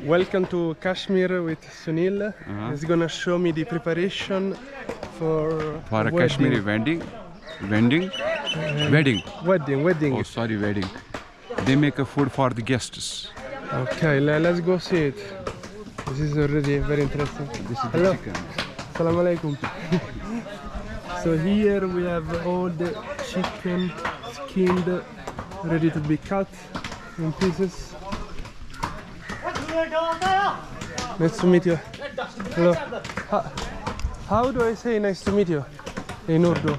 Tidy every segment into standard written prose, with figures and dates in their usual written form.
Welcome to Kashmir with Sunil. He's gonna show me the preparation for a Kashmiri wedding. Wedding. Oh, sorry, wedding. They make a food for the guests. Okay, let's go see it. This is already very interesting. This is Hello. the chicken. Assalamu alaikum. So here we have all the chicken skinned, ready to be cut in pieces. Nice to meet you. Hello. How do I say nice to meet you in Urdu?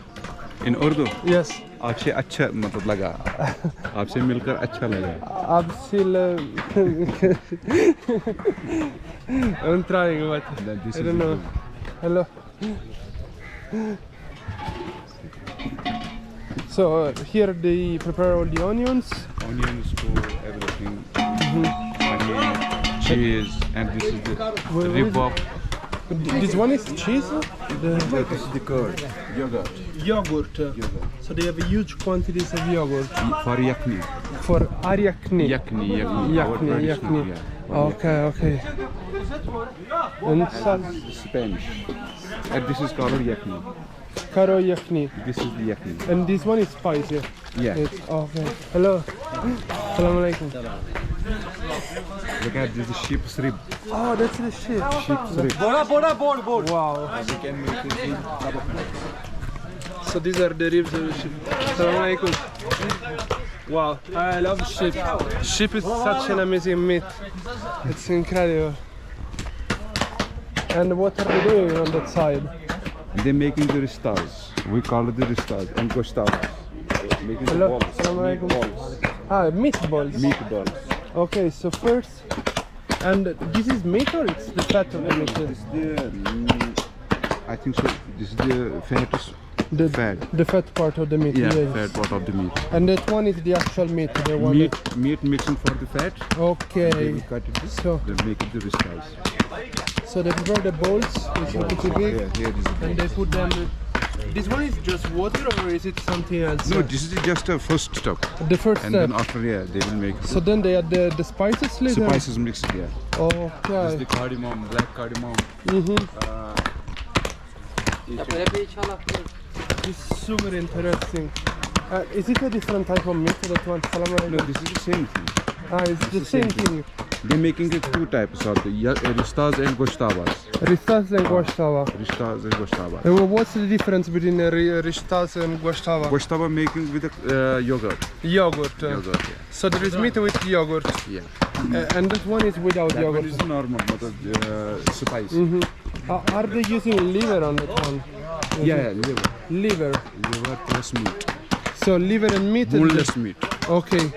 In Urdu? Yes. आपसे अच्छा मतलब लगा आपसे मिलकर अच्छा लगा आपसे I'm trying, but I don't know. Hello. So here they prepare all the onions to everything. Cheese, and this is the ribop. This one is cheese? This is the curd, yogurt. So they have huge quantities of yogurt. For yakni. For aryakni. Yakni. Okay. And Spanish. And this is called yakni. Karo yakni. This is the yakni. And this one is spicy. Yeah. Okay. Hello. Assalamu alaikum. Look at this, the sheep's rib. Oh, that's the sheep. Sheep's rib. Board. Wow. We can make it in So these are the ribs of the sheep. Assalamu alaikum. Wow, I love sheep. Sheep is such an amazing meat. It's incredible. And what are they doing on that side? They're making the ristas. We call it the ristas and gostavas. Making the balls. Ah, meatballs. Meatballs. Okay, so first, and this is meat or it's the fat of the meat? This is the, I think so. This is the fat. The fat part of the meat. Yeah, yes. fat part of the meat. And that one is the actual meat. The one meat mixing for the fat. Okay. They will cut it. So they make it the ristas. So they prepare the bowls. It's a bit big. Yeah, and they put them. This one is just water or is it something else? No, this is just a first step. The first and step. And then after, they will make. So then they add the spices later? Spices mixed, yeah. Okay. This is the cardamom, black cardamom. It's super interesting. Is it a different type of meat, that one? No, this is the same thing. It's the same thing. They're making it two types of the ristas and gostavas. Ristas and goshtava. Ristas and gostavas. What's the difference between ristas and goshtava? Goshtava making with yogurt. Yogurt. Yeah. So there is meat with yogurt. Yeah. And this one is without that yogurt. One is normal, spice. Are they using liver on that one? Yeah, liver. Liver plus meat. So liver and meat. Boneless meat. Okay.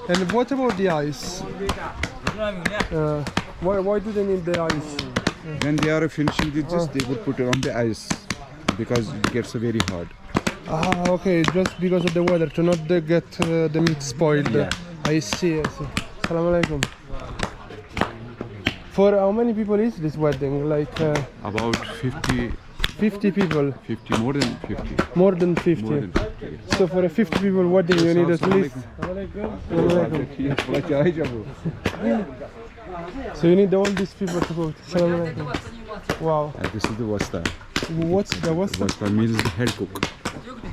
And what about the ice? Why do they need the ice? When they are finishing this, they would put it on the ice because it gets very hard. Okay, just because of the weather, to not get the meat spoiled. Yeah. I see. Assalamu alaikum. For how many people is this wedding? Like about 50. 50 people. 50, more than 50. More than 50. More than 50, yeah. So for a 50 people wedding, you need at least. So you need all these people to go. Wow. And this is the wasta. What's the wasta? Wasta means the head cook.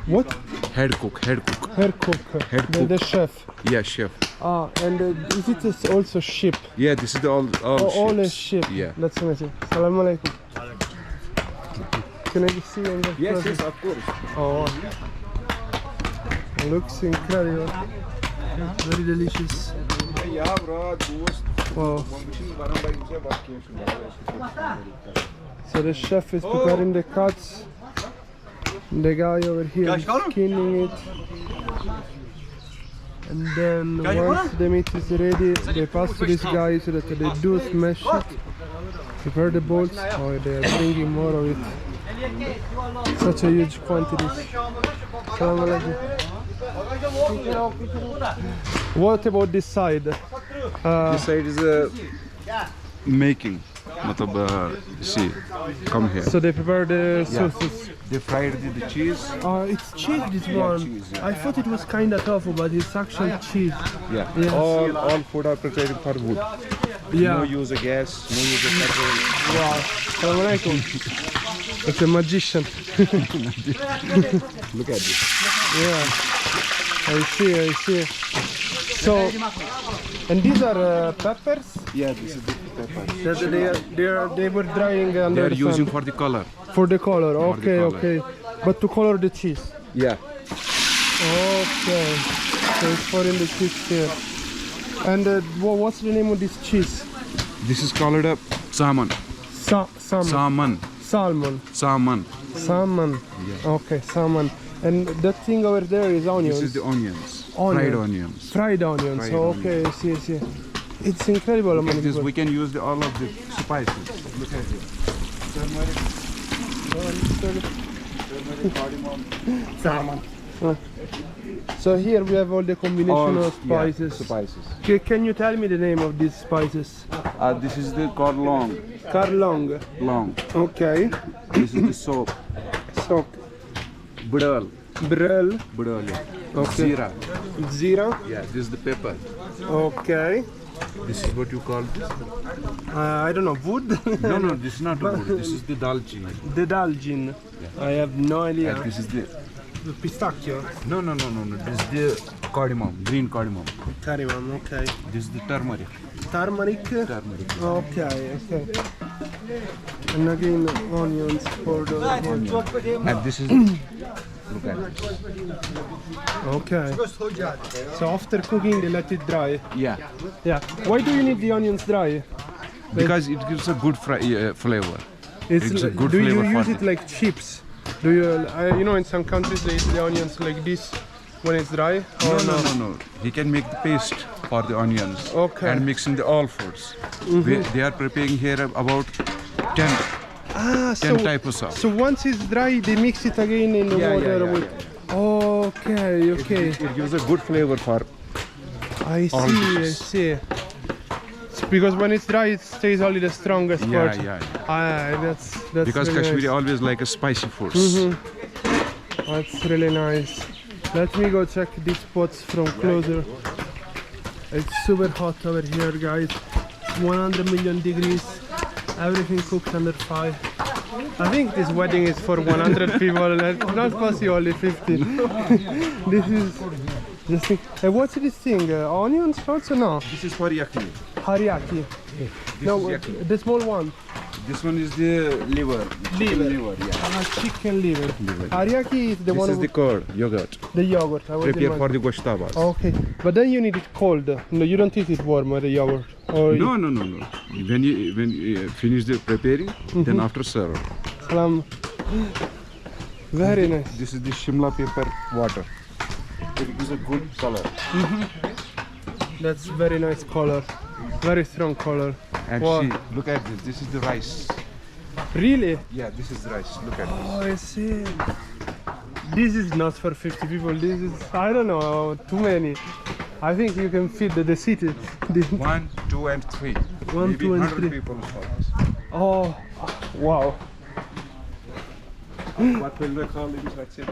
What? Head cook. The chef. Yeah, chef. And is it also sheep? Yeah, this is the all a sheep. Yeah. Let's see. Assalamu alaikum. Can I see on the Yes, of course. Oh, looks incredible. Very delicious. Wow. So the chef is preparing the cuts. The guy over here is skinning it. And then once the meat is ready, they pass to this guy so that they do smash it. Prepare the balls. Oh, they are bringing more of it. Such a huge quantity. What about this side? This side is making. see, come here. So they prepare the Yeah. sauces. They fried the cheese. It's cheese, this one. cheese, yeah. I thought it was kind of tofu, but it's actually cheese. Yeah. Yes. All food are prepared for wood. Yeah. No use of gas, no use of petrol. Wow. Assalamu alaikum. It's a magician. Look at this. Yeah. I see. So, and these are peppers Yeah, this is the pepper. that they were drying They under are the using sun. for the color. For the color. Okay, color. okay. But to color the cheese. Yeah. Okay. So it's for in the cheese here. And what's the name of this cheese? This is colored up salmon. Salmon. Salmon. Salmon. Salmon. Salmon. Yeah. Okay, salmon. And that thing over there is onions. This is the onions. Onion. Fried onions. Fried onions. Fried Okay, I see. It's incredible. Look at this. We can use all of the spices. Look at this. Turmeric. Cardamom. Salmon. So here we have all the combination of spices. Yeah, spices. Can you tell me the name of these spices? This is the korlong. Karlong. Long. Okay. This is the soap. So, Budal. brel. Budal, yeah. Okay. Zira. Zira. Yeah, this is the pepper. Okay. This is what you call this. I don't know, wood? No, this is not wood. This is the dalchini. The dalgin. I have no idea. And this is the... The pistachio. No. This is the cardamom, green cardamom. Cardamom, okay. This is the turmeric. Turmeric. Turmeric. Okay. And again, onions for the onion. And this is... Look at this. Okay. So after cooking, they let it dry. Yeah. Yeah. Why do you need the onions dry? Because it gives a good flavor. It's a good do you flavor use for it like chips? Do you, in some countries they eat the onions like this when it's dry? Or No. He can make the paste for the onions. Okay. And mix in the all foods. They are preparing here about 10 types of. So once it's dry, they mix it again in the water with. Okay. It gives a good flavor for. I see. It's because when it's dry, it stays only the strongest part. Yeah. That's Because really Kashmiri nice. always like a spicy foods. That's really nice. Let me go check these pots from closer. It's super hot over here, guys. 100 million degrees. Everything cooked under fire. I think this wedding is for 100 people. It's not possible, only 50. This is just. What's this thing? Onions also? No. This is for yakni. Hariyaki. No, is yakni. the small one. This one is the liver. Liver. Yeah. Chicken liver. Hariyaki is the This one is the curd, yogurt. the yogurt. I was Prepare in for the goshtabas. Okay, but then you need it cold. No, you don't eat it warm or the yogurt. Or No. When you finish the preparing, then after serve. Salam. Very nice. This is the Shimla pepper water. It gives a good color. That's very nice color. Very strong color. And Wow. see, look at this. This is the rice. Really? Yeah, this is rice. Look at this. Oh, I see. This is not for 50 people. This is, I don't know, too many. I think you can feed the city. 1, 2, and 3. 1, Maybe 2, and 100 3. people for this. Oh, wow. What will we call it? That's it.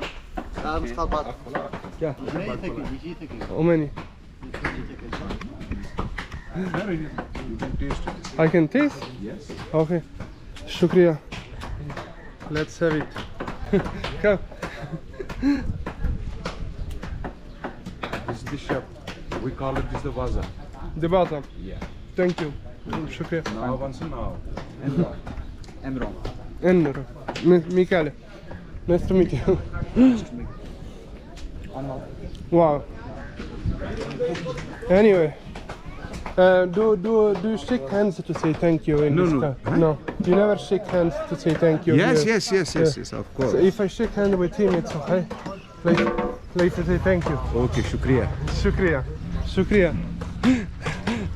Yeah. How many? You can taste it. I can taste? Yes. Okay. Shukriya. Let's have it. Come. This is the shop. We call it the bazaar. The bottom. Yeah. Thank you. Shukriya. Now, once now. Emron. Enro. Michele. Nice to meet you. Wow. Anyway. Do you shake hands to say thank you in No, this no. car? No. You never shake hands to say thank you. Yes, here. yes, of course. So if I shake hand with him, it's okay. Like to say thank you. Okay, shukriya. Shukriya.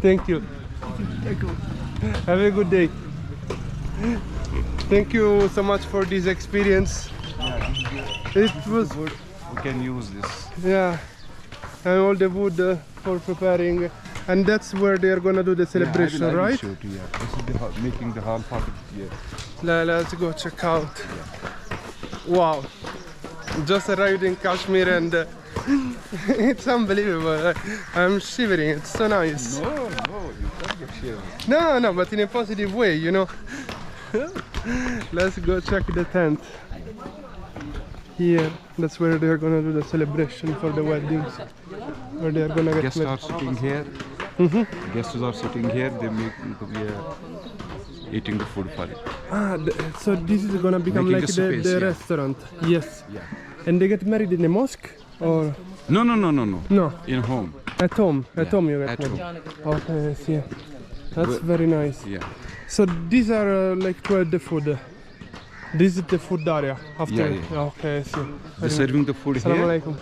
Thank you. Have a good day. Thank you so much for this experience. It was Good. We can use this. yeah, and all the wood for preparing. And that's where they are gonna do the celebration, I will right? show it, yeah. This is the making the hall part of the year. Let's go check out. Wow, just arrived in Kashmir and it's unbelievable. I'm shivering. It's so nice. No, you can't get shivering. No, but in a positive way, you know. Let's go check the tent. Here, that's where they're gonna do the celebration for the weddings. Where they're gonna get Guests are sitting here. Guests are sitting here. They make eating the food for it. So this is gonna become Making like a space, the yeah. restaurant. Yes. Yeah. And they get married in a mosque or No. no? In home. At home. At home you get At married. home. Okay, I see. That's Well, very nice. Yeah. So these are like where the food. This is the food area after. Yeah. Okay, I see. They're serving the food Assalamu here. alaikum.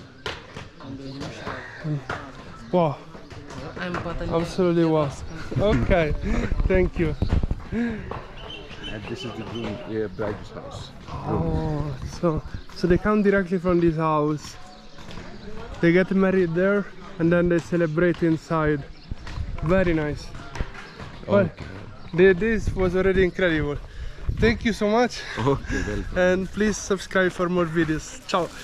Wow. Absolutely wow. Okay. Thank you. And this is the bride's house. Oh, so they come directly from this house. They get married there and then they celebrate inside. Very nice. Well, this was already incredible. Thank you so much. Okay, welcome. And please subscribe for more videos. Ciao.